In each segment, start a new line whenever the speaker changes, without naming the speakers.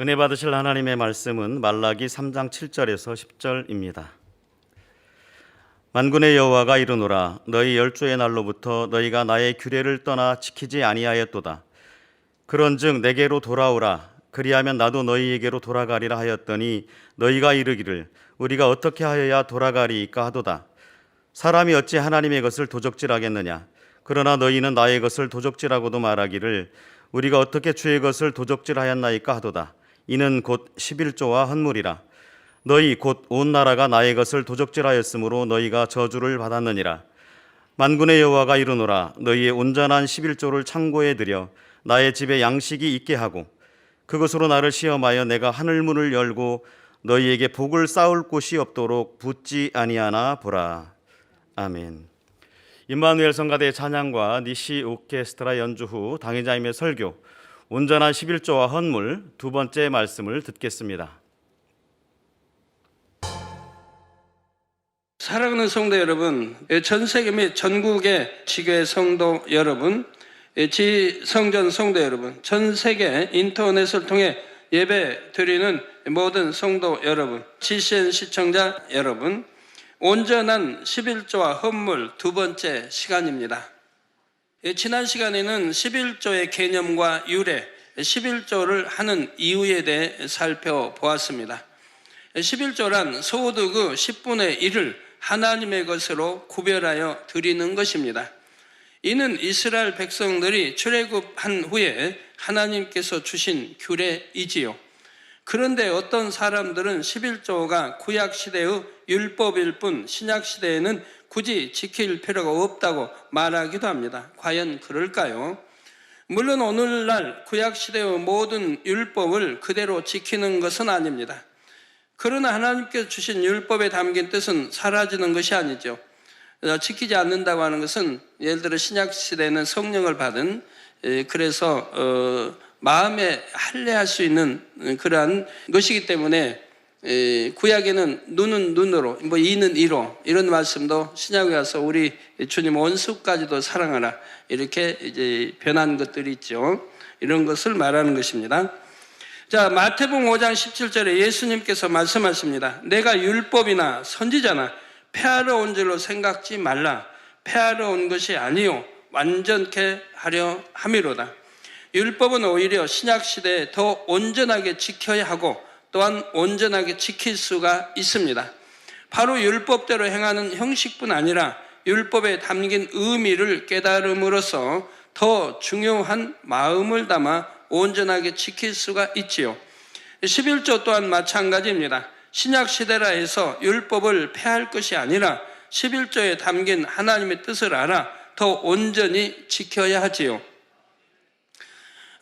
은혜 받으실 하나님의 말씀은 말라기 3장 7절에서 10절입니다. 만군의 여호와가 이르노라. 너희 열조의 날로부터 너희가 나의 규례를 떠나 지키지 아니하였도다. 그런즉 내게로 돌아오라. 그리하면 나도 너희에게로 돌아가리라 하였더니 너희가 이르기를 우리가 어떻게 하여야 돌아가리이까 하도다. 사람이 어찌 하나님의 것을 도적질하겠느냐. 그러나 너희는 나의 것을 도적질하고도 말하기를 우리가 어떻게 주의 것을 도적질하였나이까 하도다. 이는 곧 11조와 헌물이라. 너희 곧 온 나라가 나의 것을 도적질하였으므로 너희가 저주를 받았느니라. 만군의 여호와가 이르노라. 너희의 온전한 11조를 창고에 들여 나의 집에 양식이 있게 하고 그것으로 나를 시험하여 내가 하늘문을 열고 너희에게 복을 쌓을 곳이 없도록 붙지 아니하나 보라. 아멘. 임마누엘 성가대의 찬양과 니시 오케스트라 연주 후 당회자님의 설교, 온전한 11조와 헌물 두 번째 말씀을 듣겠습니다.
사랑하는 성도 여러분, 전 세계 및 전국의 지교회 성도 여러분, 지성전 성도 여러분, 전 세계 인터넷을 통해 예배 드리는 모든 성도 여러분, GCN 시청자 여러분, 온전한 11조와 헌물 두 번째 시간입니다. 지난 시간에는 11조의 개념과 유래, 11조를 하는 이유에 대해 살펴보았습니다. 11조란 소득의 10분의 1을 하나님의 것으로 구별하여 드리는 것입니다. 이는 이스라엘 백성들이 출애굽한 후에 하나님께서 주신 규례이지요. 그런데 어떤 사람들은 11조가 구약시대의 율법일 뿐 신약시대에는 굳이 지킬 필요가 없다고 말하기도 합니다. 과연 그럴까요? 물론 오늘날 구약시대의 모든 율법을 그대로 지키는 것은 아닙니다. 그러나 하나님께서 주신 율법에 담긴 뜻은 사라지는 것이 아니죠. 지키지 않는다고 하는 것은 예를 들어 신약시대에는 성령을 받은 그래서 마음에 할례할 수 있는 그러한 것이기 때문에 구약에는 눈은 눈으로, 이는 이로 이런 말씀도 신약에 와서 우리 주님 원수까지도 사랑하라 이렇게 이제 변한 것들이 있죠. 이런 것을 말하는 것입니다. 자, 마태복음 5장 17절에 예수님께서 말씀하십니다. 내가 율법이나 선지자나 폐하러 온 줄로 생각지 말라. 폐하러 온 것이 아니요 완전케 하려 함이로다. 율법은 오히려 신약시대에 더 온전하게 지켜야 하고 또한 온전하게 지킬 수가 있습니다. 바로 율법대로 행하는 형식뿐 아니라 율법에 담긴 의미를 깨달음으로써 더 중요한 마음을 담아 온전하게 지킬 수가 있지요. 11조 또한 마찬가지입니다. 신약시대라 해서 율법을 폐할 것이 아니라 11조에 담긴 하나님의 뜻을 알아 더 온전히 지켜야 하지요.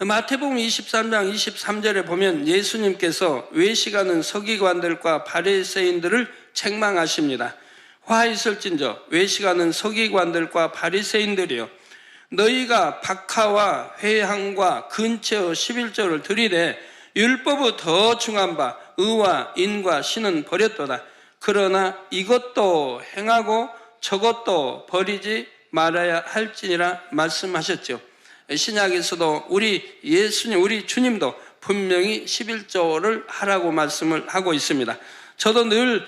마태복음 23장 23절에 보면 예수님께서 외식하는 서기관들과 바리새인들을 책망하십니다. 화 있을진저 외식하는 서기관들과 바리새인들이여, 너희가 박하와 회향과 근처의 11조를 들이되 율법의 더 중한 바 의와 인과 신은 버렸도다. 그러나 이것도 행하고 저것도 버리지 말아야 할지니라 말씀하셨죠. 신약에서도 우리 예수님, 우리 주님도 분명히 11조를 하라고 말씀을 하고 있습니다. 저도 늘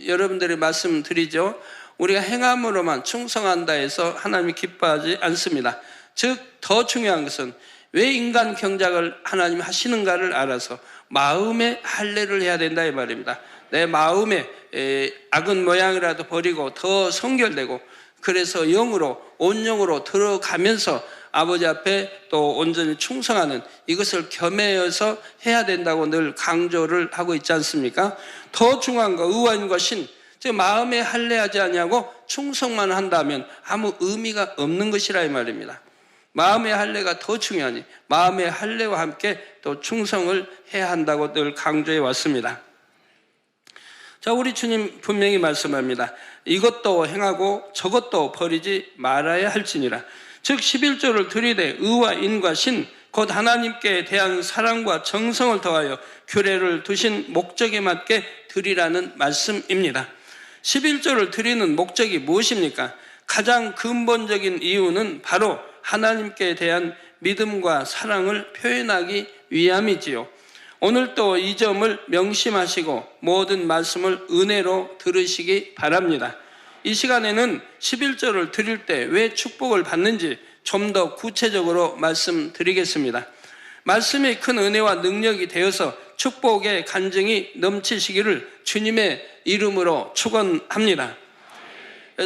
여러분들이 말씀드리죠. 우리가 행함으로만 충성한다 해서 하나님이 기뻐하지 않습니다. 즉 더 중요한 것은 왜 인간 경작을 하나님이 하시는가를 알아서 마음의 할례를 해야 된다 이 말입니다. 내 마음에 악은 모양이라도 버리고 더 성결되고 그래서 영으로 온영으로 들어가면서 아버지 앞에 또 온전히 충성하는 이것을 겸해서 해야 된다고 늘 강조를 하고 있지 않습니까? 더 중요한 거 의와 신, 즉 마음에 할례하지 아니하고 충성만 한다면 아무 의미가 없는 것이라 이 말입니다. 마음의 할례가 더 중요하니 마음의 할례와 함께 또 충성을 해야 한다고 늘 강조해 왔습니다. 자, 우리 주님 분명히 말씀합니다. 이것도 행하고 저것도 버리지 말아야 할지니라. 즉 11조를 들이대 의와 인과 신, 곧 하나님께 대한 사랑과 정성을 더하여 규례를 두신 목적에 맞게 드리라는 말씀입니다. 11조를 드리는 목적이 무엇입니까? 가장 근본적인 이유는 바로 하나님께 대한 믿음과 사랑을 표현하기 위함이지요. 오늘도 이 점을 명심하시고 모든 말씀을 은혜로 들으시기 바랍니다. 이 시간에는 11조를 드릴 때 왜 축복을 받는지 좀 더 구체적으로 말씀드리겠습니다. 말씀이 큰 은혜와 능력이 되어서 축복의 간증이 넘치시기를 주님의 이름으로 축원합니다.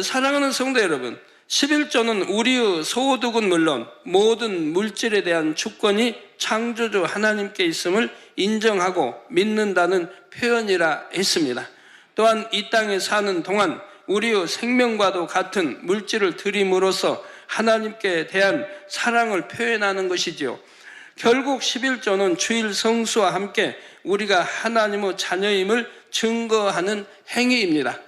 사랑하는 성도 여러분, 11조는 우리의 소득은 물론 모든 물질에 대한 주권이 창조주 하나님께 있음을 인정하고 믿는다는 표현이라 했습니다. 또한 이 땅에 사는 동안 우리의 생명과도 같은 물질을 드림으로써 하나님께 대한 사랑을 표현하는 것이지요. 결국 11조는 주일 성수와 함께 우리가 하나님의 자녀임을 증거하는 행위입니다.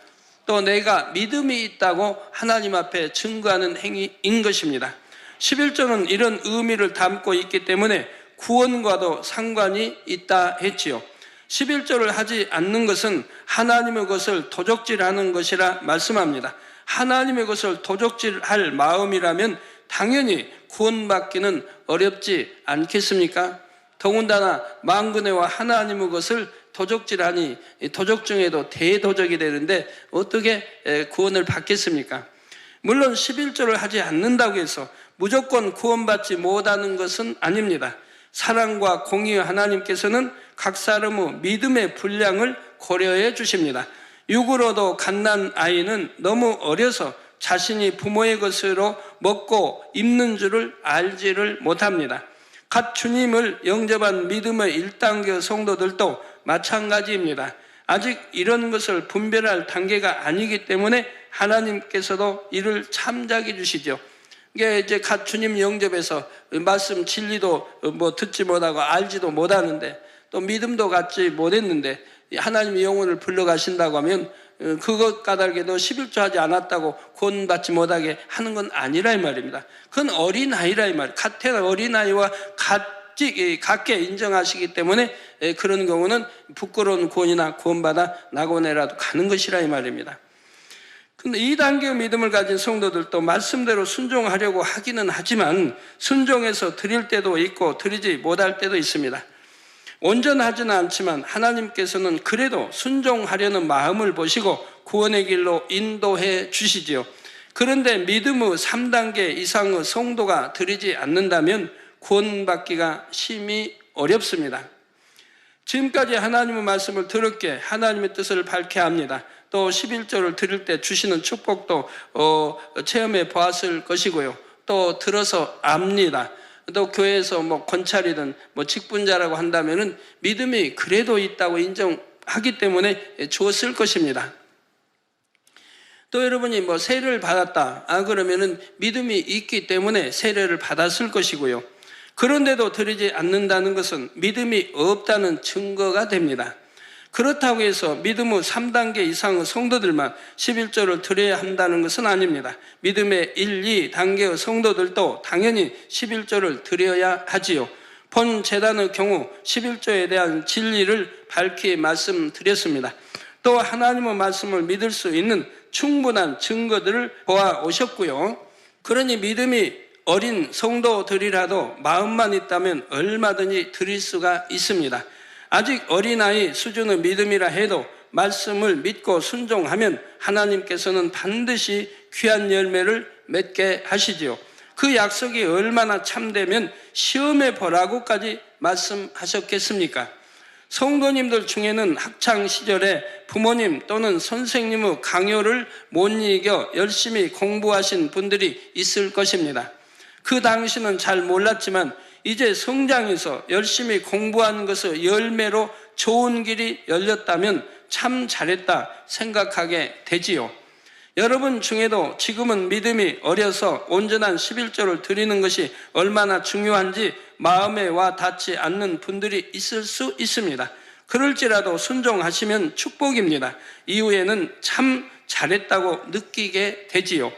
또 내가 믿음이 있다고 하나님 앞에 증거하는 행위인 것입니다. 11조는 이런 의미를 담고 있기 때문에 구원과도 상관이 있다 했지요. 11조를 하지 않는 것은 하나님의 것을 도적질하는 것이라 말씀합니다. 하나님의 것을 도적질할 마음이라면 당연히 구원받기는 어렵지 않겠습니까? 더군다나 만군의와 하나님의 것을 도적질하니 도적 중에도 대도적이 되는데 어떻게 구원을 받겠습니까? 물론 11조를 하지 않는다고 해서 무조건 구원받지 못하는 것은 아닙니다. 사랑과 공의의 하나님께서는 각 사람의 믿음의 분량을 고려해 주십니다. 육으로도 갓난 아이는 너무 어려서 자신이 부모의 것으로 먹고 입는 줄을 알지를 못합니다. 갓 주님을 영접한 믿음의 1단계 성도들도 마찬가지입니다. 아직 이런 것을 분별할 단계가 아니기 때문에 하나님께서도 이를 참작해 주시죠. 이게 이제 갓 주님 영접해서 말씀 진리도 듣지 못하고 알지도 못하는데 또 믿음도 갖지 못했는데 하나님의 영혼을 불러가신다고 하면 그것 까닭에도 11조 하지 않았다고 구원받지 못하게 하는 건 아니라 이 말입니다. 그건 어린아이라 이 말이에요. 같은 어린아이와 같게 인정하시기 때문에 그런 경우는 부끄러운 구원이나 구원받아 낙원에라도 가는 것이라 이 말입니다. 근데 2단계의 믿음을 가진 성도들도 말씀대로 순종하려고 하기는 하지만 순종해서 드릴 때도 있고 드리지 못할 때도 있습니다. 온전하지는 않지만 하나님께서는 그래도 순종하려는 마음을 보시고 구원의 길로 인도해 주시지요. 그런데 믿음의 3단계 이상의 성도가 드리지 않는다면 구원받기가 심히 어렵습니다. 지금까지 하나님의 말씀을 들었기에 하나님의 뜻을 밝혀야 합니다. 또 11조를 드릴 때 주시는 축복도 체험해 보았을 것이고요. 또 들어서 압니다. 또 교회에서 권찰이든 직분자라고 한다면은 믿음이 그래도 있다고 인정하기 때문에 주었을 것입니다. 또 여러분이 세례를 받았다. 그러면은 믿음이 있기 때문에 세례를 받았을 것이고요. 그런데도 드리지 않는다는 것은 믿음이 없다는 증거가 됩니다. 그렇다고 해서 믿음의 3단계 이상의 성도들만 11조를 드려야 한다는 것은 아닙니다. 믿음의 1, 2단계의 성도들도 당연히 11조를 드려야 하지요. 본 재단의 경우 11조에 대한 진리를 밝히 말씀드렸습니다. 또 하나님의 말씀을 믿을 수 있는 충분한 증거들을 보아오셨고요. 그러니 믿음이 어린 성도들이라도 마음만 있다면 얼마든지 드릴 수가 있습니다. 아직 어린아이 수준의 믿음이라 해도 말씀을 믿고 순종하면 하나님께서는 반드시 귀한 열매를 맺게 하시지요. 그 약속이 얼마나 참되면 시험해 보라고까지 말씀하셨겠습니까? 성도님들 중에는 학창 시절에 부모님 또는 선생님의 강요를 못 이겨 열심히 공부하신 분들이 있을 것입니다. 그 당시는 잘 몰랐지만 이제 성장해서 열심히 공부하는 것의 열매로 좋은 길이 열렸다면 참 잘했다 생각하게 되지요. 여러분 중에도 지금은 믿음이 어려서 온전한 11조를 드리는 것이 얼마나 중요한지 마음에 와 닿지 않는 분들이 있을 수 있습니다. 그럴지라도 순종하시면 축복입니다. 이후에는 참 잘했다고 느끼게 되지요.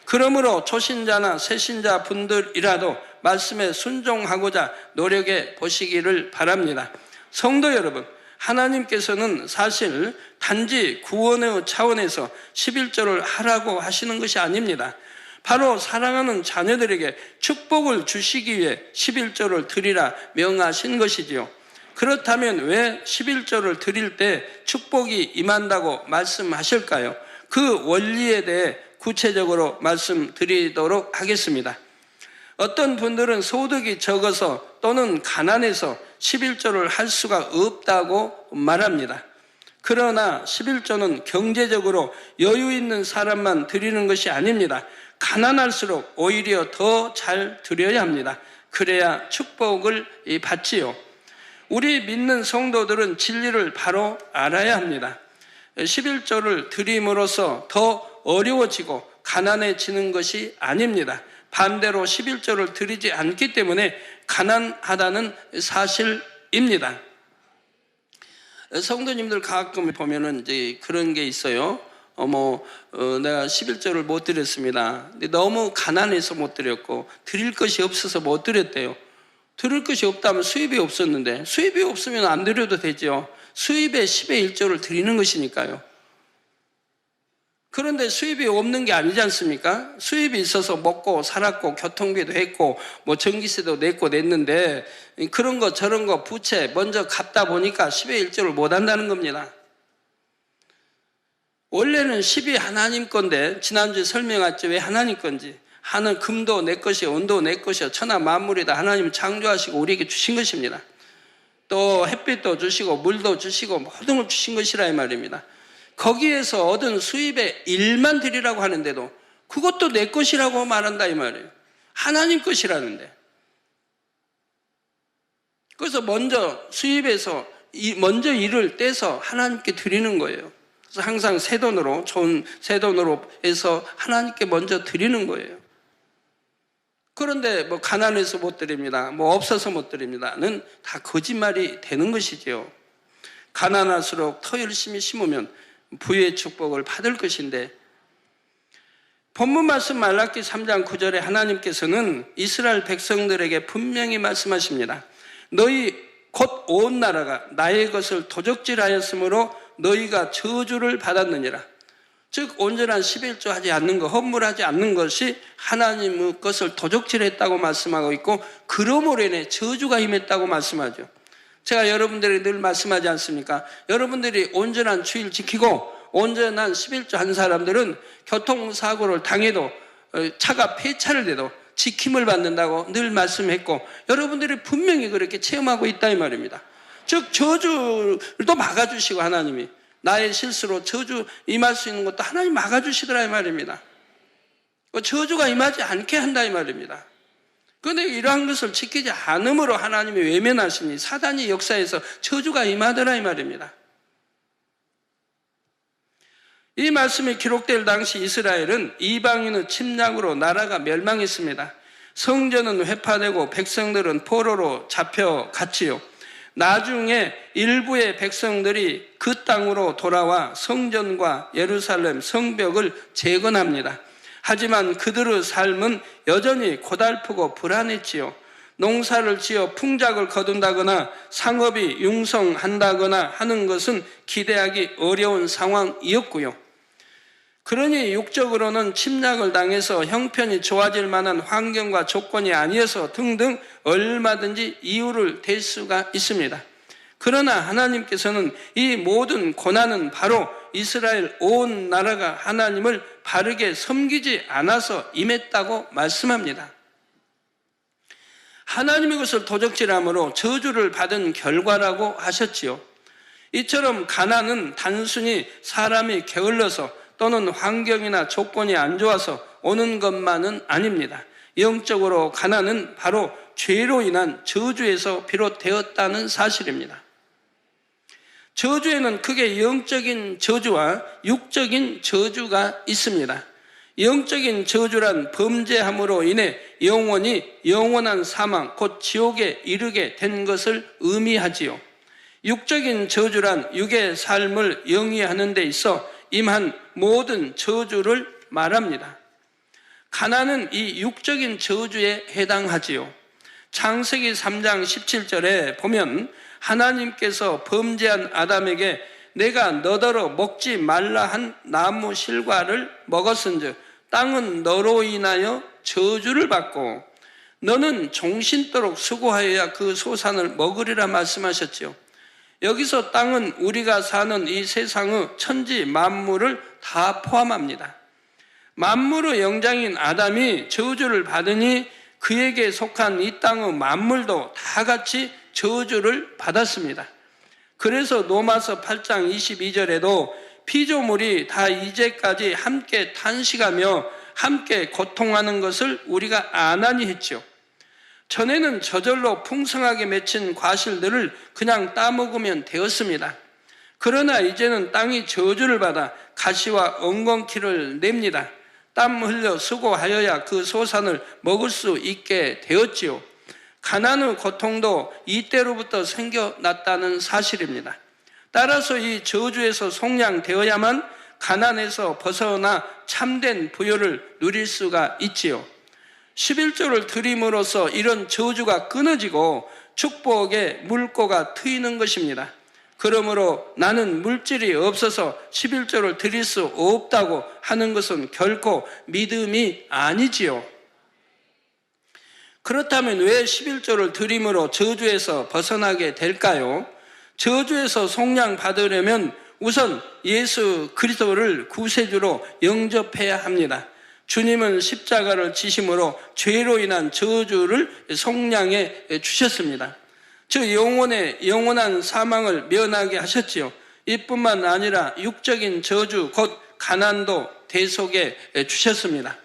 그러므로 초신자나 새신자 분들이라도 말씀에 순종하고자 노력해 보시기를 바랍니다. 성도 여러분, 하나님께서는 사실 단지 구원의 차원에서 11조를 하라고 하시는 것이 아닙니다. 바로 사랑하는 자녀들에게 축복을 주시기 위해 11조를 드리라 명하신 것이지요. 그렇다면 왜 11조를 드릴 때 축복이 임한다고 말씀하실까요? 그 원리에 대해 구체적으로 말씀드리도록 하겠습니다. 어떤 분들은 소득이 적어서 또는 가난해서 11조를 할 수가 없다고 말합니다. 그러나 11조는 경제적으로 여유 있는 사람만 드리는 것이 아닙니다. 가난할수록 오히려 더 잘 드려야 합니다. 그래야 축복을 받지요. 우리 믿는 성도들은 진리를 바로 알아야 합니다. 11조를 드림으로써 더 어려워지고 가난해지는 것이 아닙니다. 반대로 11조를 드리지 않기 때문에 가난하다는 사실입니다. 성도님들 가끔 보면은 이제 그런 게 있어요. 내가 11조를 못 드렸습니다. 근데 너무 가난해서 못 드렸고 드릴 것이 없어서 못 드렸대요. 드릴 것이 없다면 수입이 없었는데 수입이 없으면 안 드려도 되죠. 수입의 10의 1조를 드리는 것이니까요. 그런데 수입이 없는 게 아니지 않습니까? 수입이 있어서 먹고 살았고 교통비도 했고 뭐 전기세도 냈는데 그런 거 저런 거 부채 먼저 갚다 보니까 10의 1조를 못 한다는 겁니다. 원래는 10이 하나님 건데 지난주에 설명했죠. 왜 하나님 건지. 하는 금도 내 것이요 은도 내 것이요 천하 만물이 다 하나님 창조하시고 우리에게 주신 것입니다. 또 햇빛도 주시고 물도 주시고 모든 걸 주신 것이라 이 말입니다. 거기에서 얻은 수입의 1만 드리라고 하는데도 그것도 내 것이라고 말한다 이 말이에요. 하나님 것이라는데. 그래서 먼저 수입에서 먼저 일을 떼서 하나님께 드리는 거예요. 그래서 항상 새 돈으로 좋은 새 돈으로 해서 하나님께 먼저 드리는 거예요. 그런데 뭐 가난해서 못 드립니다. 뭐 없어서 못 드립니다는 다 거짓말이 되는 것이지요. 가난할수록 더 열심히 심으면 부의 축복을 받을 것인데 본문 말씀 말라기 3장 9절에 하나님께서는 이스라엘 백성들에게 분명히 말씀하십니다. 너희 곧 온 나라가 나의 것을 도적질하였으므로 너희가 저주를 받았느니라. 즉 온전한 11조 하지 않는 것, 헌물하지 않는 것이 하나님의 것을 도적질했다고 말씀하고 있고 그러므로 인해 저주가 임했다고 말씀하죠. 제가 여러분들에게 늘 말씀하지 않습니까? 여러분들이 온전한 주일 지키고 온전한 11조 한 사람들은 교통사고를 당해도 차가 폐차를 돼도 지킴을 받는다고 늘 말씀했고 여러분들이 분명히 그렇게 체험하고 있다 이 말입니다. 즉 저주를 또 막아주시고 하나님이 나의 실수로 저주 임할 수 있는 것도 하나님 막아주시더라 이 말입니다. 저주가 임하지 않게 한다 이 말입니다. 그런데 이러한 것을 지키지 않음으로 하나님이 외면하시니 사단이 역사에서 저주가 임하더라 이 말입니다. 이 말씀이 기록될 당시 이스라엘은 이방인의 침략으로 나라가 멸망했습니다. 성전은 회파되고 백성들은 포로로 잡혀갔지요. 나중에 일부의 백성들이 그 땅으로 돌아와 성전과 예루살렘 성벽을 재건합니다. 하지만 그들의 삶은 여전히 고달프고 불안했지요. 농사를 지어 풍작을 거둔다거나 상업이 융성한다거나 하는 것은 기대하기 어려운 상황이었고요. 그러니 육적으로는 침략을 당해서 형편이 좋아질 만한 환경과 조건이 아니어서 등등 얼마든지 이유를 댈 수가 있습니다. 그러나 하나님께서는 이 모든 고난은 바로 이스라엘 온 나라가 하나님을 바르게 섬기지 않아서 임했다고 말씀합니다. 하나님의 것을 도적질함으로 저주를 받은 결과라고 하셨지요. 이처럼 가난은 단순히 사람이 게을러서 또는 환경이나 조건이 안 좋아서 오는 것만은 아닙니다. 영적으로 가난은 바로 죄로 인한 저주에서 비롯되었다는 사실입니다. 저주에는 크게 영적인 저주와 육적인 저주가 있습니다. 영적인 저주란 범죄함으로 인해 영혼이 영원한 사망, 곧 지옥에 이르게 된 것을 의미하지요. 육적인 저주란 육의 삶을 영위하는 데 있어 임한 모든 저주를 말합니다. 가난은 이 육적인 저주에 해당하지요. 창세기 3장 17절에 보면 하나님께서 범죄한 아담에게 내가 너더러 먹지 말라 한 나무 실과를 먹었은즉 땅은 너로 인하여 저주를 받고 너는 종신토록 수고하여야 그 소산을 먹으리라 말씀하셨지요. 여기서 땅은 우리가 사는 이 세상의 천지 만물을 다 포함합니다. 만물의 영장인 아담이 저주를 받으니 그에게 속한 이 땅의 만물도 다 같이 저주를 받았습니다. 그래서 로마서 8장 22절에도 피조물이 다 이제까지 함께 탄식하며 함께 고통하는 것을 우리가 아나니 했죠. 전에는 저절로 풍성하게 맺힌 과실들을 그냥 따먹으면 되었습니다. 그러나 이제는 땅이 저주를 받아 가시와 엉겅퀴를 냅니다. 땀 흘려 수고하여야 그 소산을 먹을 수 있게 되었지요. 가난의 고통도 이때로부터 생겨났다는 사실입니다. 따라서 이 저주에서 속량되어야만 가난에서 벗어나 참된 부요를 누릴 수가 있지요. 11조를 드림으로써 이런 저주가 끊어지고 축복의 물꼬가 트이는 것입니다. 그러므로 나는 물질이 없어서 11조를 드릴 수 없다고 하는 것은 결코 믿음이 아니지요. 그렇다면 왜 11조를 드림으로 저주에서 벗어나게 될까요? 저주에서 속량 받으려면 우선 예수 그리스도를 구세주로 영접해야 합니다. 주님은 십자가를 지심으로 죄로 인한 저주를 속량해 주셨습니다. 즉 영원한 사망을 면하게 하셨지요. 이뿐만 아니라 육적인 저주 곧 가난도 대속해 주셨습니다.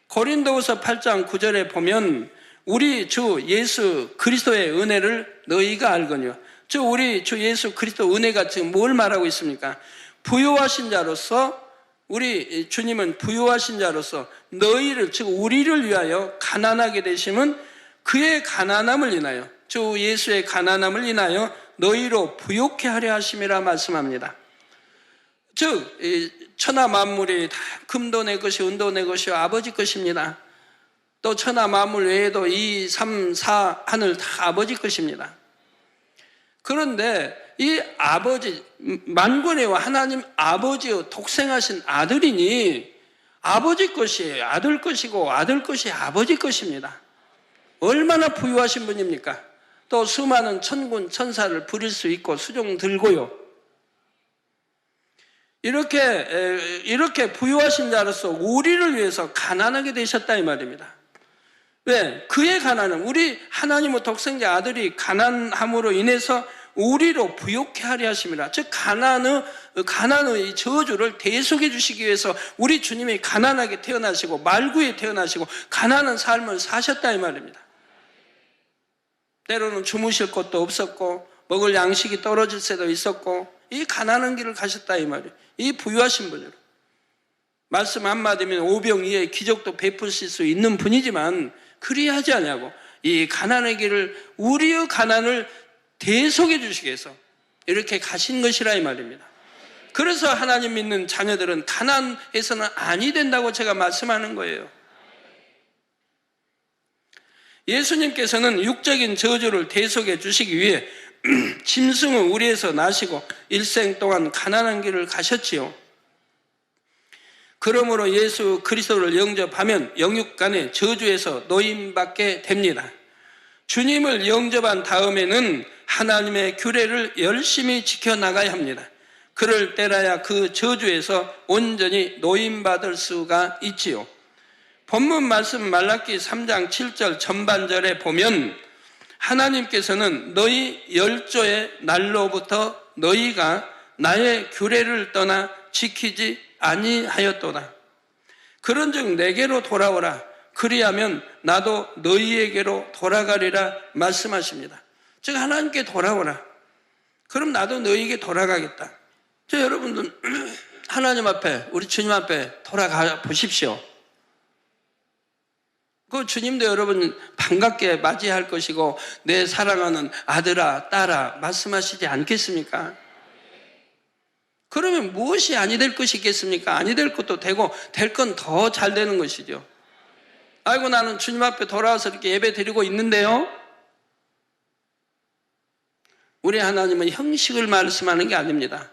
고린도후서 8장 9절에 보면 우리 주 예수 그리스도의 은혜를 너희가 알거니와, 즉 우리 주 예수 그리스도 은혜가 지금 뭘 말하고 있습니까? 부요하신 자로서, 우리 주님은 부요하신 자로서 너희를, 즉 우리를 위하여 가난하게 되심은 그의 가난함을 인하여, 주 예수의 가난함을 인하여 너희로 부요케 하려 하심이라 말씀합니다. 즉 천하 만물이 다 금도 내 것이 은도 내 것이 아버지 것입니다. 또 천하 만물 외에도 2, 3, 4 하늘 다 아버지 것입니다. 그런데 이 아버지, 만군의 하나님 아버지의 독생하신 아들이니 아버지 것이 아들 것이고 아들 것이 아버지 것입니다. 얼마나 부유하신 분입니까? 또 수많은 천군 천사를 부릴 수 있고 수종 들고요. 이렇게 부유하신 자로서 우리를 위해서 가난하게 되셨다 이 말입니다. 왜? 그의 가난은, 우리 하나님의 독생자 아들이 가난함으로 인해서 우리로 부요케 하려 하심이라. 즉 가난의 이 저주를 대속해 주시기 위해서 우리 주님이 가난하게 태어나시고 말구에 태어나시고 가난한 삶을 사셨다 이 말입니다. 때로는 주무실 곳도 없었고 먹을 양식이 떨어질 새도 있었고 이 가난한 길을 가셨다 이 말이에요. 이 부유하신 분으로 말씀 한마디면 오병이의 기적도 베푸실 수 있는 분이지만 그리하지 않냐고 이 가난의 길을, 우리의 가난을 대속해 주시기 위해서 이렇게 가신 것이라 이 말입니다. 그래서 하나님 믿는 자녀들은 가난해서는 아니 된다고 제가 말씀하는 거예요. 예수님께서는 육적인 저주를 대속해 주시기 위해 짐승을 우리에서 나시고 일생 동안 가난한 길을 가셨지요. 그러므로 예수 그리스도를 영접하면 영육간의 저주에서 노임받게 됩니다. 주님을 영접한 다음에는 하나님의 규례를 열심히 지켜나가야 합니다. 그럴 때라야 그 저주에서 온전히 노임받을 수가 있지요. 본문 말씀 말라기 3장 7절 전반절에 보면 하나님께서는 너희 열조의 날로부터 너희가 나의 규례를 떠나 지키지 아니하였도다. 그런즉 내게로 돌아오라. 그리하면 나도 너희에게로 돌아가리라 말씀하십니다. 즉 하나님께 돌아오라. 그럼 나도 너희에게 돌아가겠다. 저 여러분들 하나님 앞에, 우리 주님 앞에 돌아가 보십시오. 그 주님도 여러분 반갑게 맞이할 것이고 내 사랑하는 아들아 딸아 말씀하시지 않겠습니까? 그러면 무엇이 아니 될 것이 있겠습니까? 아니 될 것도 되고 될 건 더 잘 되는 것이죠. 아이고 나는 주님 앞에 돌아와서 이렇게 예배 드리고 있는데요. 우리 하나님은 형식을 말씀하는 게 아닙니다.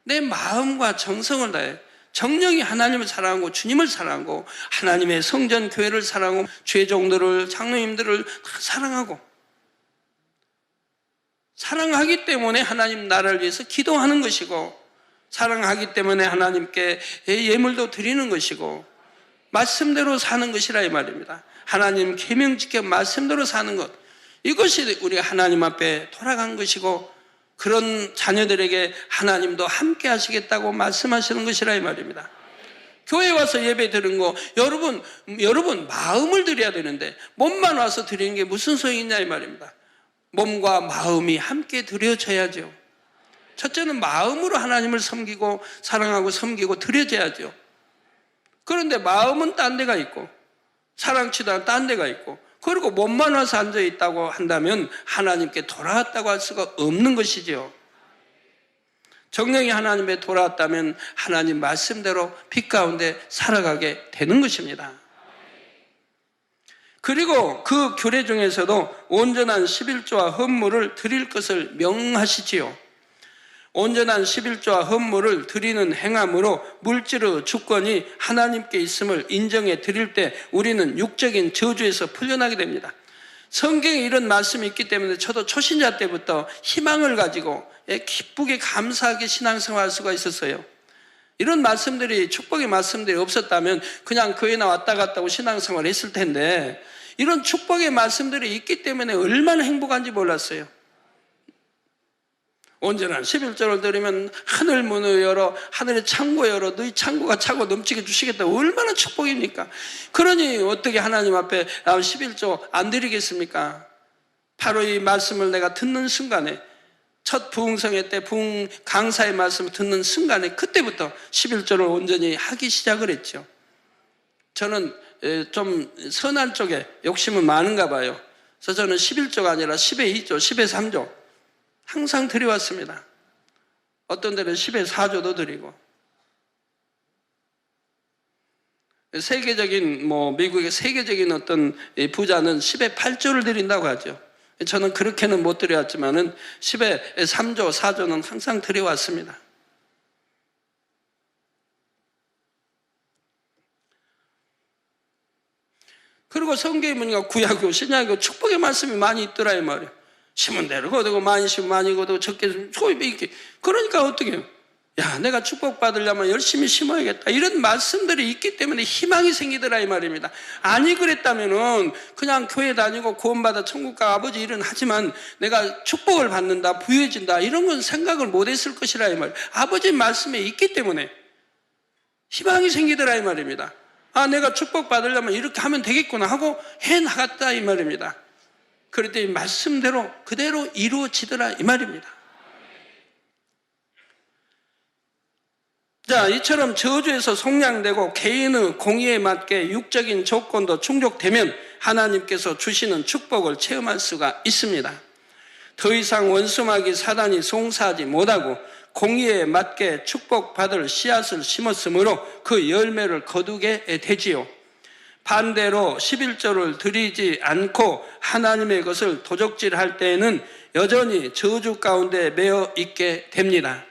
내 마음과 정성을 다해 정령이 하나님을 사랑하고 주님을 사랑하고 하나님의 성전 교회를 사랑하고 죄종들을 장로님들을 다 사랑하고 사랑하기 때문에 하나님 나라를 위해서 기도하는 것이고 사랑하기 때문에 하나님께 예물도 드리는 것이고 말씀대로 사는 것이라 이 말입니다. 하나님 계명 지켜 말씀대로 사는 것, 이것이 우리가 하나님 앞에 돌아간 것이고 그런 자녀들에게 하나님도 함께 하시겠다고 말씀하시는 것이라 이 말입니다. 교회 와서 예배 드리는 거 여러분 마음을 드려야 되는데 몸만 와서 드리는 게 무슨 소용이 있냐 이 말입니다. 몸과 마음이 함께 드려져야죠. 첫째는 마음으로 하나님을 섬기고 사랑하고 섬기고 드려져야죠. 그런데 마음은 딴 데가 있고 사랑치다 딴 데가 있고 그리고 몸만 와서 앉아있다고 한다면 하나님께 돌아왔다고 할 수가 없는 것이지요. 정령이 하나님에 돌아왔다면 하나님 말씀대로 빛 가운데 살아가게 되는 것입니다. 그리고 그 규례 중에서도 온전한 11조와 헌물을 드릴 것을 명하시지요. 온전한 11조와 헌물을 드리는 행함으로 물질의 주권이 하나님께 있음을 인정해 드릴 때 우리는 육적인 저주에서 풀려나게 됩니다. 성경에 이런 말씀이 있기 때문에 저도 초신자 때부터 희망을 가지고 기쁘게 감사하게 신앙생활할 수가 있었어요. 이런 말씀들이 축복의 말씀들이 없었다면 그냥 교회나 왔다 갔다 하고 신앙생활을 했을 텐데 이런 축복의 말씀들이 있기 때문에 얼마나 행복한지 몰랐어요. 온전한 11조를 드리면 하늘 문을 열어 하늘의 창고 열어 너희 창고가 차고 넘치게 주시겠다. 얼마나 축복입니까? 그러니 어떻게 하나님 앞에 11조 안 드리겠습니까? 바로 이 말씀을 내가 듣는 순간에 첫 부흥성회 때 부흥 강사의 말씀을 듣는 순간에 그때부터 11조를 온전히 하기 시작을 했죠. 저는 좀 선한 쪽에 욕심은 많은가 봐요. 그래서 저는 11조가 아니라 10의 2조, 10의 3조 항상 드려왔습니다. 어떤 데는 10의 4조도 드리고 세계적인 미국의 세계적인 어떤 부자는 10의 8조를 드린다고 하죠. 저는 그렇게는 못 드려왔지만은 10의 3조, 4조는 항상 드려왔습니다. 그리고 성경에 보니까 구약이고 신약이고 축복의 말씀이 많이 있더라 이 말이에요. 심은 대로 거두고 많이 심으면 많이 거두고 적게 심으면 소입이 있게. 그러니까 어떻게 해요? 야, 내가 축복받으려면 열심히 심어야겠다. 이런 말씀들이 있기 때문에 희망이 생기더라 이 말입니다. 아니 그랬다면은 그냥 교회 다니고 구원받아 천국 가 아버지 일은 하지만 내가 축복을 받는다, 부유해진다 이런 건 생각을 못 했을 것이라 이 말. 아버지 말씀에 있기 때문에 희망이 생기더라 이 말입니다. 아, 내가 축복받으려면 이렇게 하면 되겠구나 하고 해나갔다 이 말입니다. 그럴 때 이 말씀대로 그대로 이루어지더라 이 말입니다. 자, 이처럼 저주에서 속량되고 개인의 공의에 맞게 육적인 조건도 충족되면 하나님께서 주시는 축복을 체험할 수가 있습니다. 더 이상 원수마귀 사단이 송사하지 못하고 공의에 맞게 축복받을 씨앗을 심었으므로 그 열매를 거두게 되지요. 반대로 11조를 드리지 않고 하나님의 것을 도적질할 때에는 여전히 저주 가운데 매여 있게 됩니다.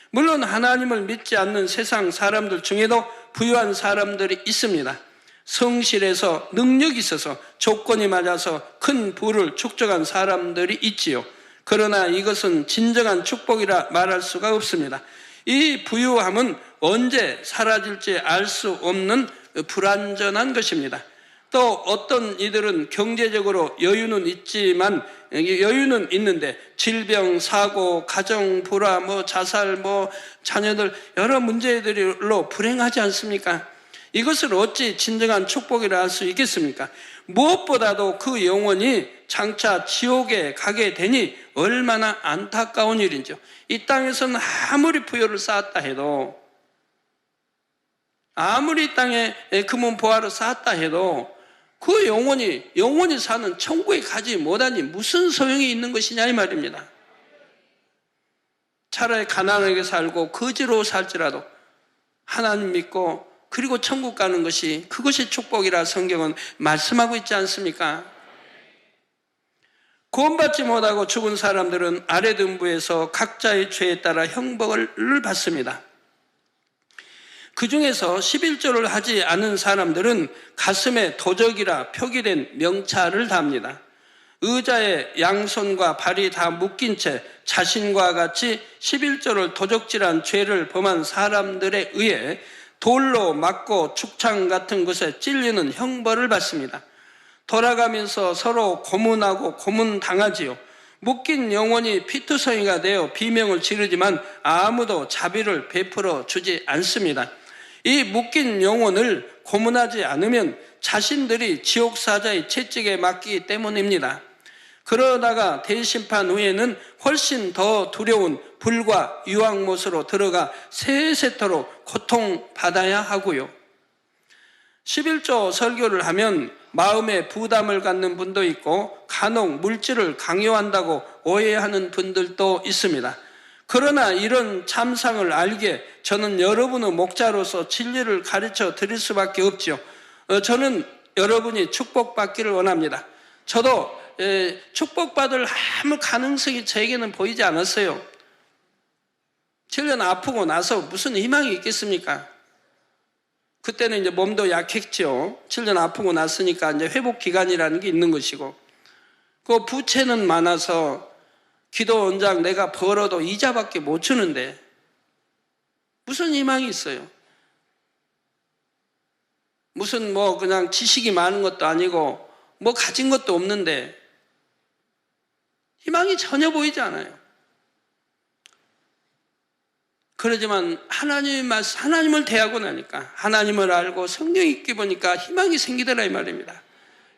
물론 하나님을 믿지 않는 세상 사람들 중에도 부유한 사람들이 있습니다. 성실해서 능력이 있어서 조건이 맞아서 큰 부를 축적한 사람들이 있지요. 그러나 이것은 진정한 축복이라 말할 수가 없습니다. 이 부유함은 언제 사라질지 알 수 없는 불완전한 것입니다. 또 어떤 이들은 경제적으로 여유는 있지만 여유는 있는데 질병, 사고, 가정 불화, 자살, 자녀들 여러 문제들로 불행하지 않습니까? 이것을 어찌 진정한 축복이라 할 수 있겠습니까? 무엇보다도 그 영혼이 장차 지옥에 가게 되니 얼마나 안타까운 일인지요. 이 땅에서는 아무리 부여를 쌓았다 해도 아무리 땅에 금은 보화를 쌓았다 해도 그 영혼이 사는 천국에 가지 못하니 무슨 소용이 있는 것이냐 이 말입니다. 차라리 가난하게 살고 거지로 살지라도 하나님 믿고 그리고 천국 가는 것이 그것이 축복이라 성경은 말씀하고 있지 않습니까? 구원받지 못하고 죽은 사람들은 아래 등부에서 각자의 죄에 따라 형벌을 받습니다. 그 중에서 11조를 하지 않은 사람들은 가슴에 도적이라 표기된 명찰을 답니다. 의자에 양손과 발이 다 묶인 채 자신과 같이 11조를 도적질한 죄를 범한 사람들에 의해 돌로 맞고 축창 같은 것에 찔리는 형벌을 받습니다. 돌아가면서 서로 고문하고 고문당하지요. 묶인 영혼이 피투성이가 되어 비명을 지르지만 아무도 자비를 베풀어 주지 않습니다. 이 묶인 영혼을 고문하지 않으면 자신들이 지옥사자의 채찍에 맞기 때문입니다. 그러다가 대심판 후에는 훨씬 더 두려운 불과 유황못으로 들어가 세세토록 고통받아야 하고요. 11조 설교를 하면 마음에 부담을 갖는 분도 있고 간혹 물질을 강요한다고 오해하는 분들도 있습니다. 그러나 이런 참상을 알기에 저는 여러분의 목자로서 진리를 가르쳐 드릴 수밖에 없죠. 저는 여러분이 축복받기를 원합니다. 저도 축복받을 아무 가능성이 저에게는 보이지 않았어요. 7년 아프고 나서 무슨 희망이 있겠습니까? 그때는 이제 몸도 약했죠. 7년 아프고 났으니까 이제 회복 기간이라는 게 있는 것이고, 그 부채는 많아서 기도 원장 내가 벌어도 이자밖에 못 주는데 무슨 희망이 있어요? 무슨 뭐 그냥 지식이 많은 것도 아니고 뭐 가진 것도 없는데 희망이 전혀 보이지 않아요. 그러지만 하나님을 대하고 나니까, 하나님을 알고 성경 읽기 보니까 희망이 생기더라 이 말입니다.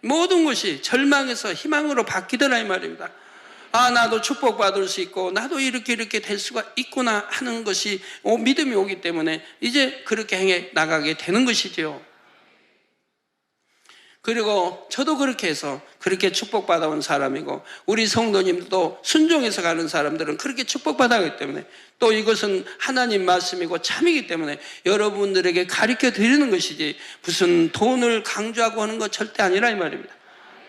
모든 것이 절망에서 희망으로 바뀌더라 이 말입니다. 아, 나도 축복받을 수 있고 나도 이렇게 될 수가 있구나 하는 것이 믿음이 오기 때문에 이제 그렇게 행해 나가게 되는 것이지요. 그리고 저도 그렇게 해서 그렇게 축복받아온 사람이고, 우리 성도님도 순종해서 가는 사람들은 그렇게 축복받아가기 때문에, 또 이것은 하나님 말씀이고 참이기 때문에 여러분들에게 가르쳐 드리는 것이지 무슨 돈을 강조하고 하는 것 절대 아니라 이 말입니다.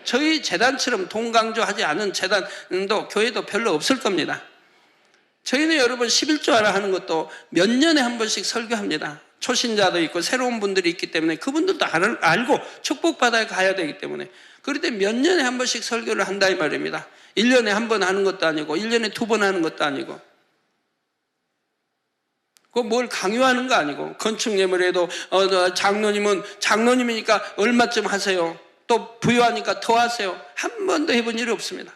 저희 재단처럼 돈 강조하지 않은 재단도 교회도 별로 없을 겁니다. 저희는 여러분 11조 하라 하는 것도 몇 년에 한 번씩 설교합니다. 초신자도 있고 새로운 분들이 있기 때문에 그분들도 알고 축복받아 가야 되기 때문에, 그럴 때 몇 년에 한 번씩 설교를 한다 이 말입니다. 1년에 한 번 하는 것도 아니고 1년에 2번 하는 것도 아니고, 그 뭘 강요하는 거 아니고, 건축 예물 해도 장로님은 장로님이니까 얼마쯤 하세요, 또 부유하니까 더 하세요, 한 번도 해본 일이 없습니다.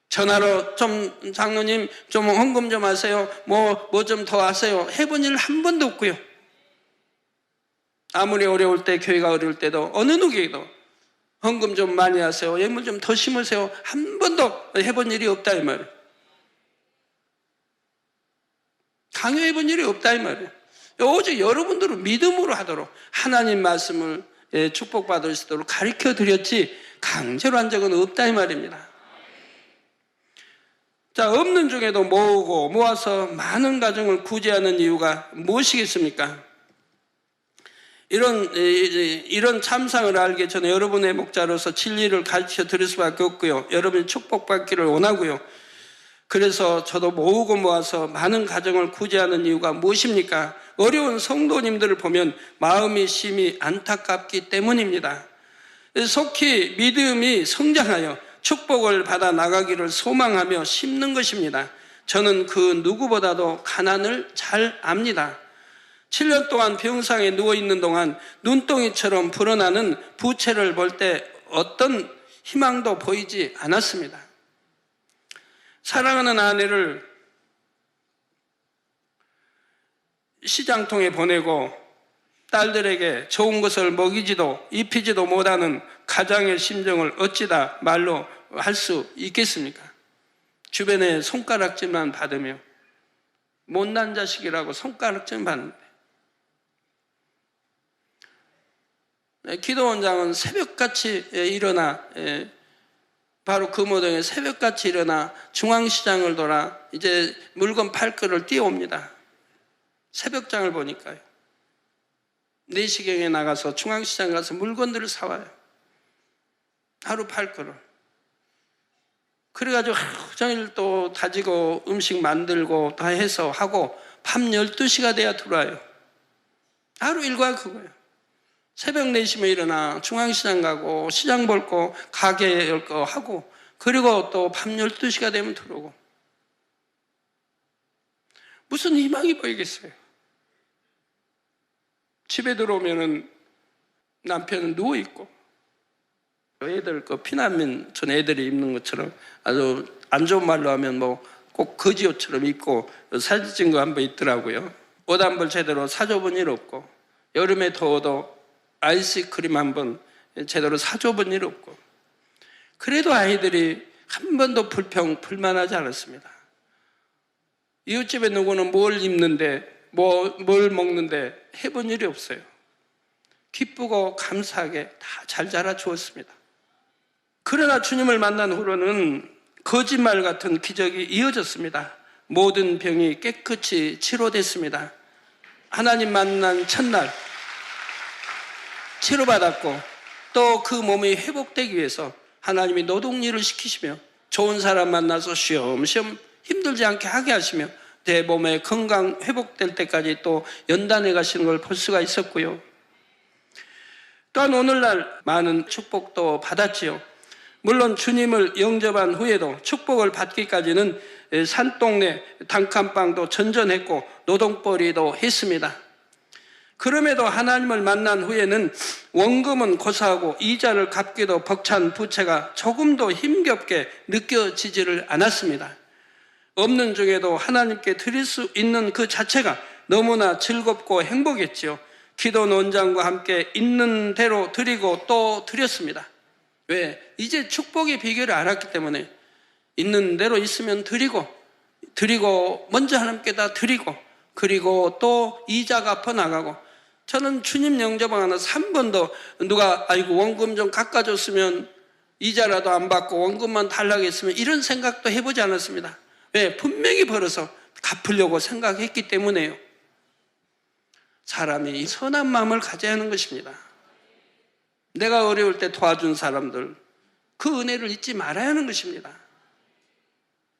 전화로 좀 장로님 좀 헌금 좀 하세요, 뭐 좀 더 하세요, 해본 일 한 번도 없고요. 아무리 어려울 때, 교회가 어려울 때도 어느 누구에게도 헌금 좀 많이 하세요, 예물 좀 더 심으세요, 한 번도 해본 일이 없다 이 말이에요. 강요해본 일이 없다 이 말이에요. 오직 여러분들은 믿음으로 하도록 하나님 말씀을 축복받을 수 있도록 가르쳐 드렸지 강제로 한 적은 없다 이 말입니다. 자, 없는 중에도 모으고 모아서 많은 가정을 구제하는 이유가 무엇이겠습니까? 이런 참상을 알게 저는 여러분의 목자로서 진리를 가르쳐 드릴 수밖에 없고요. 여러분이 축복받기를 원하고요. 그래서 저도 모으고 모아서 많은 가정을 구제하는 이유가 무엇입니까? 어려운 성도님들을 보면 마음이 심히 안타깝기 때문입니다. 속히 믿음이 성장하여 축복을 받아 나가기를 소망하며 심는 것입니다. 저는 그 누구보다도 가난을 잘 압니다. 7년 동안 병상에 누워있는 동안 눈덩이처럼 불어나는 부채를 볼 때 어떤 희망도 보이지 않았습니다. 사랑하는 아내를 시장통에 보내고 딸들에게 좋은 것을 먹이지도 입히지도 못하는 가장의 심정을 어찌다 말로 할 수 있겠습니까? 주변에 손가락질만 받으며 못난 자식이라고 손가락질 받는데, 기도원장은 새벽같이 일어나, 바로 금호동에 새벽같이 일어나 중앙시장을 돌아 이제 물건 팔 거를 뛰어옵니다. 새벽장을 보니까요. 4시경에 나가서 중앙시장 가서 물건들을 사와요. 하루 팔 거를. 그래가지고 하루 종일 또 다지고 음식 만들고 다 해서 하고 밤 12시가 돼야 들어와요. 하루 일과 그거예요. 새벽 4시면 일어나 중앙시장 가고 시장 볼 거 가게 열 거 하고 그리고 또 밤 12시가 되면 들어오고 무슨 희망이 보이겠어요. 집에 들어오면은 남편은 누워있고 애들 거 피난민 전 애들이 입는 것처럼 아주 안 좋은 말로 하면 뭐 꼭 거지옷처럼 입고 사진 찍은 거 한 번 있더라고요. 옷 한 벌 제대로 사줘본 일 없고 여름에 더워도 아이스크림 한 번 제대로 사줘본 일 없고 그래도 아이들이 한 번도 불만하지 않았습니다. 이웃집에 누구는 뭘 입는데 뭘 먹는데 해본 일이 없어요. 기쁘고 감사하게 다 잘 자라 주었습니다. 그러나 주님을 만난 후로는 거짓말 같은 기적이 이어졌습니다. 모든 병이 깨끗이 치료됐습니다. 하나님 만난 첫날 치료받았고 또 그 몸이 회복되기 위해서 하나님이 노동일을 시키시며 좋은 사람 만나서 쉬엄쉬엄 힘들지 않게 하게 하시며 내 몸의 건강 회복될 때까지 또 연단해 가시는 걸 볼 수가 있었고요. 또한 오늘날 많은 축복도 받았지요. 물론 주님을 영접한 후에도 축복을 받기까지는 산동네 단칸방도 전전했고 노동벌이도 했습니다. 그럼에도 하나님을 만난 후에는 원금은 고사하고 이자를 갚기도 벅찬 부채가 조금도 힘겹게 느껴지지를 않았습니다. 없는 중에도 하나님께 드릴 수 있는 그 자체가 너무나 즐겁고 행복했지요. 기도 논장과 함께 있는 대로 드리고 또 드렸습니다. 왜? 이제 축복의 비결을 알았기 때문에 있는 대로 있으면 드리고 먼저 하나님께다 드리고 그리고 또 이자 갚아 나가고 저는 주님 영접하면서 한 번도 누가 아이고 원금 좀 깎아줬으면 이자라도 안 받고 원금만 달라고 했으면 이런 생각도 해보지 않았습니다. 왜? 분명히 벌어서 갚으려고 생각했기 때문에요. 사람이 선한 마음을 가져야 하는 것입니다. 내가 어려울 때 도와준 사람들 그 은혜를 잊지 말아야 하는 것입니다.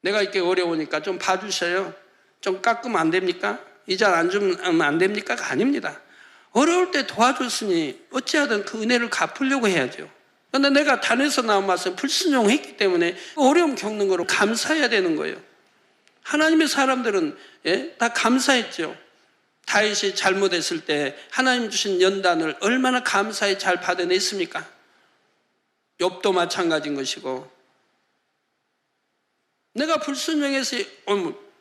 내가 이렇게 어려우니까 좀 봐주셔요. 좀 깎으면 안 됩니까? 이자 안 주면 안 됩니까?가 아닙니다. 어려울 때 도와줬으니 어찌하든 그 은혜를 갚으려고 해야죠. 그런데 내가 단에서 나온 말씀 불순종했기 때문에 어려움 겪는 거로 감사해야 되는 거예요. 하나님의 사람들은 다 감사했죠. 다윗이 잘못했을 때 하나님 주신 연단을 얼마나 감사히 잘 받아냈습니까? 욥도 마찬가지인 것이고 내가 불순종해서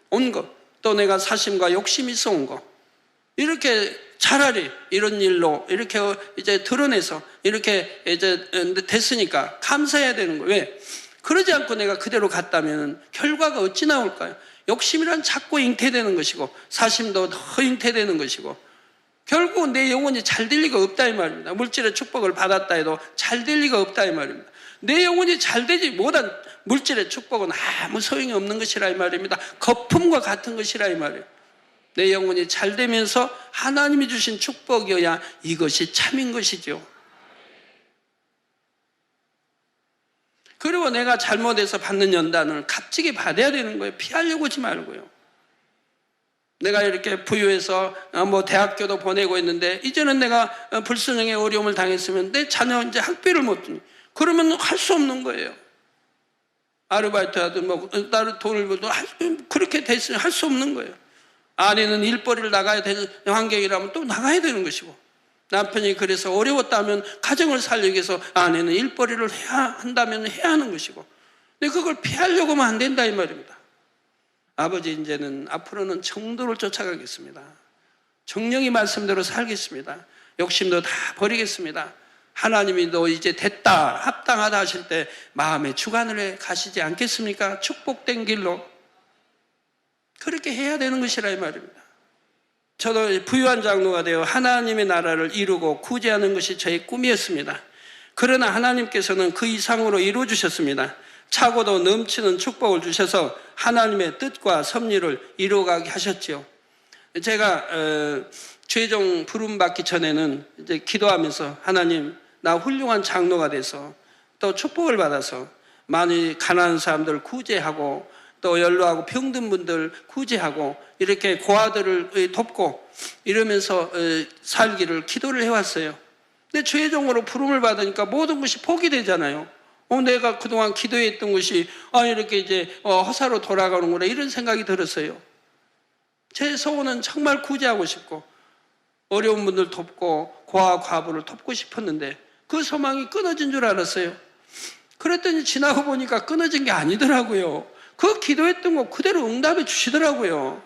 온 것, 또 내가 사심과 욕심이 있어 온 것 이렇게 차라리 이런 일로 이렇게 이제 드러내서 이렇게 이제 됐으니까 감사해야 되는 거예요. 왜? 그러지 않고 내가 그대로 갔다면 결과가 어찌 나올까요? 욕심이란 자꾸 잉태되는 것이고 사심도 더 잉태되는 것이고 결국은 내 영혼이 잘 될 리가 없다 이 말입니다. 물질의 축복을 받았다 해도 잘 될 리가 없다 이 말입니다. 내 영혼이 잘 되지 못한 물질의 축복은 아무 소용이 없는 것이라 이 말입니다. 거품과 같은 것이라 이 말이에요. 내 영혼이 잘 되면서 하나님이 주신 축복이어야 이것이 참인 것이죠. 그리고 내가 잘못해서 받는 연단을 값지게 받아야 되는 거예요. 피하려고 하지 말고요. 내가 이렇게 부유해서 뭐 대학교도 보내고 있는데 이제는 내가 불순종의 어려움을 당했으면 내 자녀 이제 학비를 못 주니 그러면 할 수 없는 거예요. 아르바이트 하든 뭐 다른 돈을 벌든 그렇게 됐으면 할 수 없는 거예요. 아내는 일벌이를 나가야 되는 환경이라면 또 나가야 되는 것이고 남편이 그래서 어려웠다면 가정을 살리기 위해서 아내는 일벌이를 해야 한다면 해야 하는 것이고 근데 그걸 피하려고 하면 안 된다 이 말입니다. 아버지 이제는 앞으로는 정도를 쫓아가겠습니다. 정령이 말씀대로 살겠습니다. 욕심도 다 버리겠습니다. 하나님이 너 이제 됐다 합당하다 하실 때 마음의 주관을 해 가시지 않겠습니까? 축복된 길로 그렇게 해야 되는 것이라 이 말입니다. 저도 부유한 장로가 되어 하나님의 나라를 이루고 구제하는 것이 저의 꿈이었습니다. 그러나 하나님께서는 그 이상으로 이루어주셨습니다. 차고도 넘치는 축복을 주셔서 하나님의 뜻과 섭리를 이루어가게 하셨지요. 제가 최종 부름받기 전에는 이제 기도하면서 하나님 나 훌륭한 장로가 돼서 또 축복을 받아서 많이 가난한 사람들을 구제하고 또 연로하고 병든 분들 구제하고 이렇게 고아들을 돕고 이러면서 살기를 기도를 해왔어요. 근데 최종으로 부름을 받으니까 모든 것이 포기되잖아요. 내가 그동안 기도했던 것이 이렇게 이제 허사로 돌아가는구나 이런 생각이 들었어요. 제 소원은 정말 구제하고 싶고 어려운 분들 돕고 고아 과부를 돕고 싶었는데 그 소망이 끊어진 줄 알았어요. 그랬더니 지나고 보니까 끊어진 게 아니더라고요. 그 기도했던 거 그대로 응답해 주시더라고요.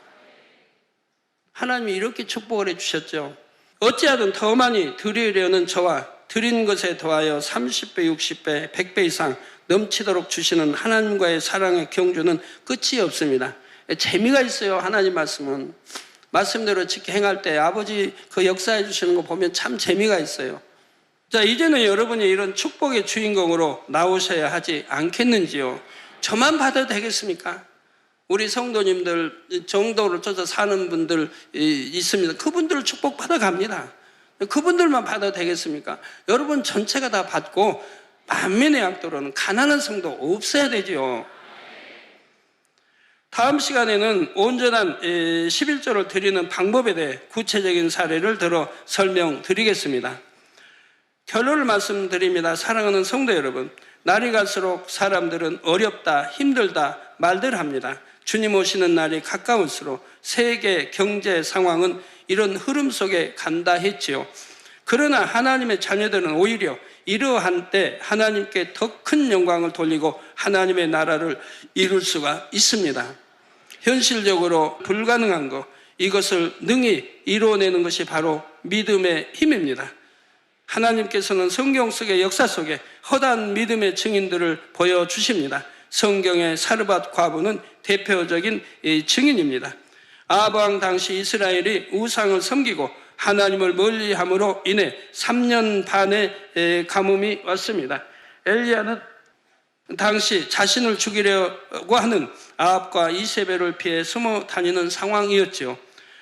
하나님이 이렇게 축복을 해 주셨죠. 어찌하든 더 많이 드리려는 저와 드린 것에 더하여 30배, 60배, 100배 이상 넘치도록 주시는 하나님과의 사랑의 경주는 끝이 없습니다. 재미가 있어요. 하나님 말씀은. 말씀대로 지켜 행할 때 아버지 그 역사해 주시는 거 보면 참 재미가 있어요. 자, 이제는 여러분이 이런 축복의 주인공으로 나오셔야 하지 않겠는지요? 저만 받아도 되겠습니까? 우리 성도님들 정도를 쫓아 사는 분들 있습니다. 그분들을 축복받아 갑니다. 그분들만 받아도 되겠습니까? 여러분 전체가 다 받고 만민의 약도로는 가난한 성도 없어야 되죠. 다음 시간에는 온전한 11조를 드리는 방법에 대해 구체적인 사례를 들어 설명드리겠습니다. 결론을 말씀드립니다. 사랑하는 성도 여러분, 날이 갈수록 사람들은 어렵다, 힘들다 말들 합니다. 주님 오시는 날이 가까울수록 세계 경제 상황은 이런 흐름 속에 간다 했지요. 그러나 하나님의 자녀들은 오히려 이러한 때 하나님께 더 큰 영광을 돌리고 하나님의 나라를 이룰 수가 있습니다. 현실적으로 불가능한 것, 이것을 능히 이루어내는 것이 바로 믿음의 힘입니다. 하나님께서는 성경 속의 역사 속에 허다한 믿음의 증인들을 보여주십니다. 성경의 사르밧 과부는 대표적인 증인입니다. 아합 당시 이스라엘이 우상을 섬기고 하나님을 멀리함으로 인해 3년 반의 가뭄이 왔습니다. 엘리야는 당시 자신을 죽이려고 하는 아합과 이세벨을 피해 숨어 다니는 상황이었지요.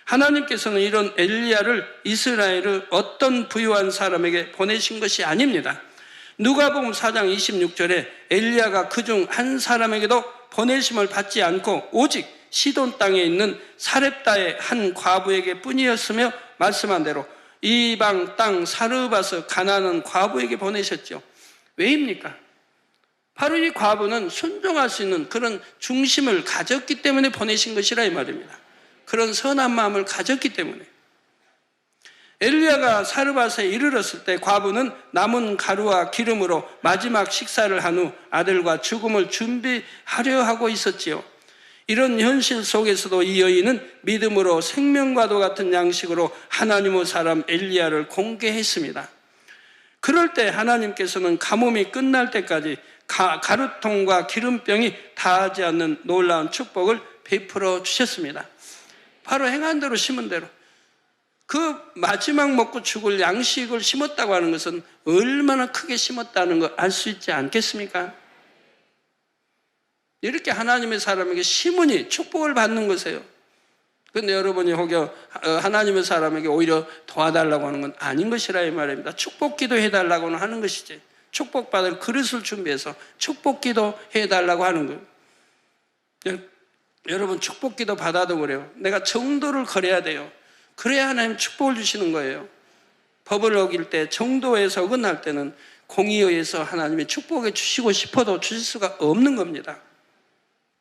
하나님께서는 이런 엘리야를 이스라엘의 어떤 부유한 사람에게 보내신 것이 아닙니다. 누가복음 4장 26절에 엘리야가 그중 한 사람에게도 보내심을 받지 않고 오직 시돈 땅에 있는 사렙다의 한 과부에게 뿐이었으며 말씀한 대로 이방 땅 사르밧의 가난한 과부에게 보내셨죠. 왜입니까? 바로 이 과부는 순종할 수 있는 그런 중심을 가졌기 때문에 보내신 것이라 이 말입니다. 그런 선한 마음을 가졌기 때문에. 엘리야가 사르밧에 이르렀을 때 과부는 남은 가루와 기름으로 마지막 식사를 한 후 아들과 죽음을 준비하려 하고 있었지요. 이런 현실 속에서도 이 여인은 믿음으로 생명과도 같은 양식으로 하나님의 사람 엘리야를 공개했습니다. 그럴 때 하나님께서는 가뭄이 끝날 때까지 가루통과 기름병이 다하지 않는 놀라운 축복을 베풀어 주셨습니다. 바로 행한 대로 심은 대로. 그 마지막 먹고 죽을 양식을 심었다고 하는 것은 얼마나 크게 심었다는 걸 알 수 있지 않겠습니까? 이렇게 하나님의 사람에게 심으니 축복을 받는 것이에요. 그런데 여러분이 혹여 하나님의 사람에게 오히려 도와달라고 하는 건 아닌 것이라 이 말입니다. 축복 기도해달라고는 하는 것이지. 축복받을 그릇을 준비해서 축복 기도해달라고 하는 거예요. 여러분 축복 기도 받아도 그래요. 내가 정도를 거려야 돼요. 그래야 하나님 축복을 주시는 거예요. 법을 어길 때 정도에서 어긋날 때는 공의에 의해서 하나님이 축복해 주시고 싶어도 주실 수가 없는 겁니다.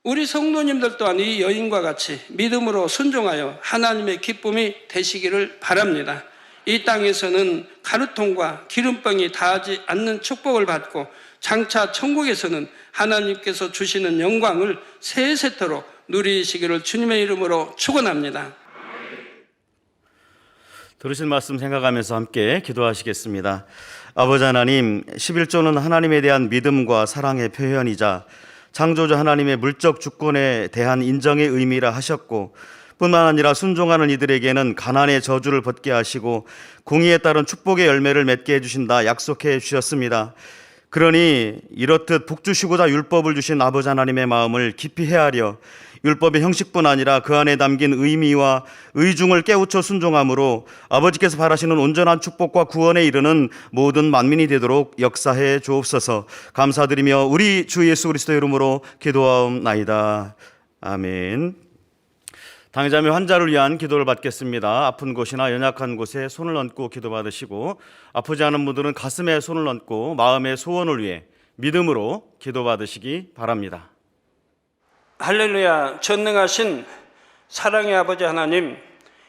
우리 성도님들 또한 이 여인과 같이 믿음으로 순종하여 하나님의 기쁨이 되시기를 바랍니다. 이 땅에서는 가루통과 기름병이 닿지 않는 축복을 받고 장차 천국에서는 하나님께서 주시는 영광을 세세토록 누리시기를 주님의 이름으로 축원합니다.
들으신 말씀 생각하면서 함께 기도하시겠습니다. 아버지 하나님, 11조는 하나님에 대한 믿음과 사랑의 표현이자 창조주 하나님의 물적 주권에 대한 인정의 의미라 하셨고, 뿐만 아니라 순종하는 이들에게는 가난의 저주를 벗게 하시고 공의에 따른 축복의 열매를 맺게 해주신다 약속해 주셨습니다. 그러니 이렇듯 복 주시고자 율법을 주신 아버지 하나님의 마음을 깊이 헤아려 율법의 형식뿐 아니라 그 안에 담긴 의미와 의중을 깨우쳐 순종함으로 아버지께서 바라시는 온전한 축복과 구원에 이르는 모든 만민이 되도록 역사해 주옵소서. 감사드리며 우리 주 예수 그리스도 이름으로 기도하옵나이다. 아멘. 당자매 환자를 위한 기도를 받겠습니다. 아픈 곳이나 연약한 곳에 손을 얹고 기도받으시고, 아프지 않은 분들은 가슴에 손을 얹고 마음의 소원을 위해 믿음으로 기도받으시기 바랍니다.
할렐루야. 전능하신 사랑의 아버지 하나님,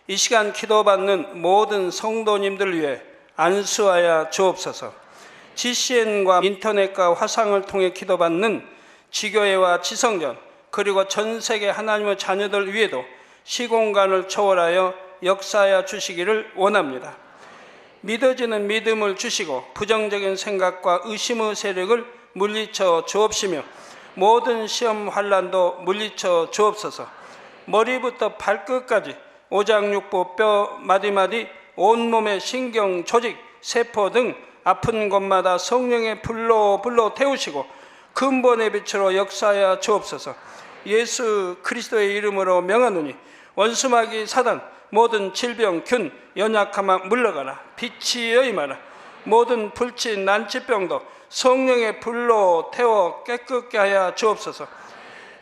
이 시간 기도받는 모든 성도님들 위해 안수하여 주옵소서. GCN과 인터넷과 화상을 통해 기도받는 지교회와 지성전, 그리고 전 세계 하나님의 자녀들 위에도 시공간을 초월하여 역사하여 주시기를 원합니다. 믿어지는 믿음을 주시고 부정적인 생각과 의심의 세력을 물리쳐 주옵시며, 모든 시험 환난도 물리쳐 주옵소서. 머리부터 발끝까지 오장육부 뼈 마디마디 온몸의 신경 조직 세포 등 아픈 곳마다 성령의 불로 태우시고 근본의 빛으로 역사하여 주옵소서. 예수 그리스도의 이름으로 명하노니 원수마귀 사단 모든 질병 균 연약함아 물러가라. 빛이여 임하라. 모든 불치 난치병도 성령의 불로 태워 깨끗게 하여 주옵소서.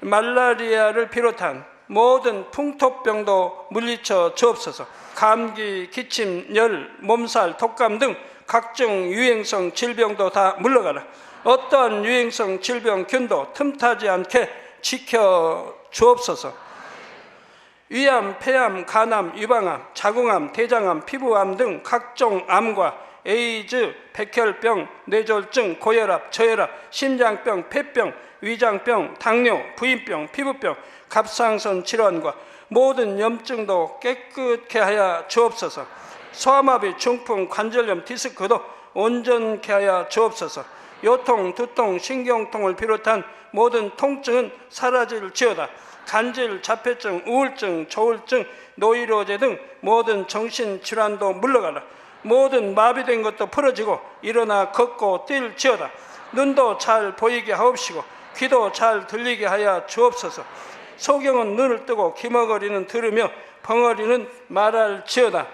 말라리아를 비롯한 모든 풍토병도 물리쳐 주옵소서. 감기, 기침, 열, 몸살, 독감 등 각종 유행성 질병도 다 물러가라. 어떠한 유행성 질병 균도 틈타지 않게 지켜 주옵소서. 위암, 폐암, 간암, 유방암, 자궁암, 대장암, 피부암 등 각종 암과 에이즈, 백혈병, 뇌졸중, 고혈압, 저혈압, 심장병, 폐병, 위장병, 당뇨, 부인병, 피부병, 갑상선 질환과 모든 염증도 깨끗게 하여 주옵소서. 소아마비, 중풍, 관절염, 디스크도 온전케 하여 주옵소서. 요통, 두통, 신경통을 비롯한 모든 통증은 사라질지어다. 간질, 자폐증, 우울증, 조울증, 노이로제 등 모든 정신질환도 물러가라. 모든 마비된 것도 풀어지고 일어나 걷고 뛸지어다. 눈도 잘 보이게 하옵시고 귀도 잘 들리게 하여 주옵소서. 소경은 눈을 뜨고 기머거리는 들으며 벙어리는 말할지어다.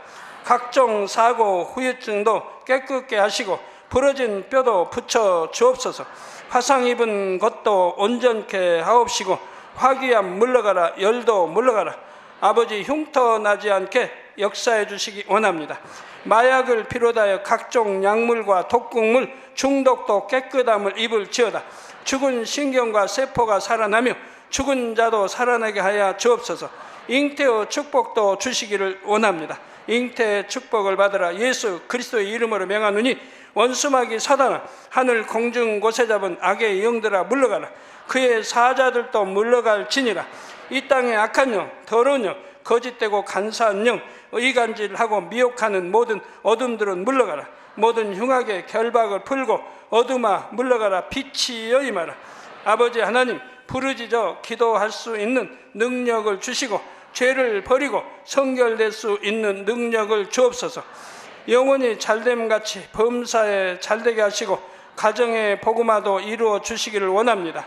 각종 사고, 후유증도 깨끗게 하시고 부러진 뼈도 붙여 주옵소서. 화상 입은 것도 온전케 하옵시고 화기암 물러가라. 열도 물러가라. 아버지 흉터 나지 않게 역사해 주시기 원합니다. 마약을 비롯하여 각종 약물과 독극물 중독도 깨끗함을 입을지어다. 죽은 신경과 세포가 살아나며 죽은 자도 살아나게 하여 주옵소서. 잉태의 축복도 주시기를 원합니다. 잉태의 축복을 받으라. 예수 그리스도의 이름으로 명하노니 원수마귀 사단아, 하늘 공중 곳에 잡은 악의 영들아 물러가라. 그의 사자들도 물러갈지니라. 이 땅의 악한 영, 더러운 영, 거짓되고 간사한 영, 의간질하고 미혹하는 모든 어둠들은 물러가라. 모든 흉악의 결박을 풀고 어둠아 물러가라. 빛이여 임하라. 아버지 하나님, 부르짖어 기도할 수 있는 능력을 주시고 죄를 버리고 성결될 수 있는 능력을 주옵소서. 영원히 잘됨같이 범사에 잘되게 하시고 가정의 복음화도 이루어 주시기를 원합니다.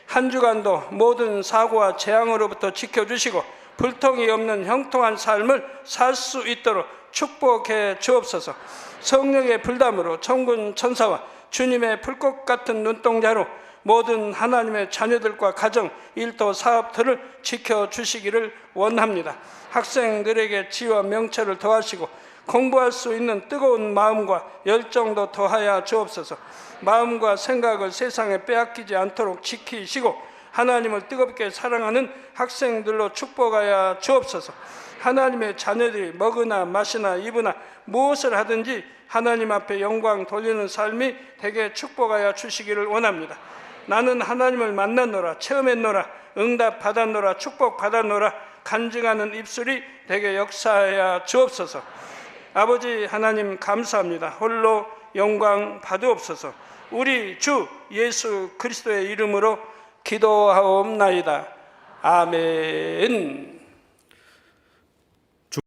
한 주간도 모든 사고와 재앙으로부터 지켜주시고 불통이 없는 형통한 삶을 살 수 있도록 축복해 주옵소서. 성령의 불담으로 천군 천사와 주님의 불꽃 같은 눈동자로 모든 하나님의 자녀들과 가정, 일도, 사업들을 지켜주시기를 원합니다. 학생들에게 지혜와 명철을 더하시고 공부할 수 있는 뜨거운 마음과 열정도 더하여 주옵소서. 마음과 생각을 세상에 빼앗기지 않도록 지키시고 하나님을 뜨겁게 사랑하는 학생들로 축복하여 주옵소서. 하나님의 자녀들이 먹으나 마시나 입으나 무엇을 하든지 하나님 앞에 영광 돌리는 삶이 되게 축복하여 주시기를 원합니다. 나는 하나님을 만났노라, 체험했노라, 응답 받았노라, 축복 받았노라 간증하는 입술이 되게 역사하여 주옵소서. 아버지 하나님 감사합니다. 홀로 영광 받으옵소서. 우리 주 예수 그리스도의 이름으로 기도하옵나이다. 아멘.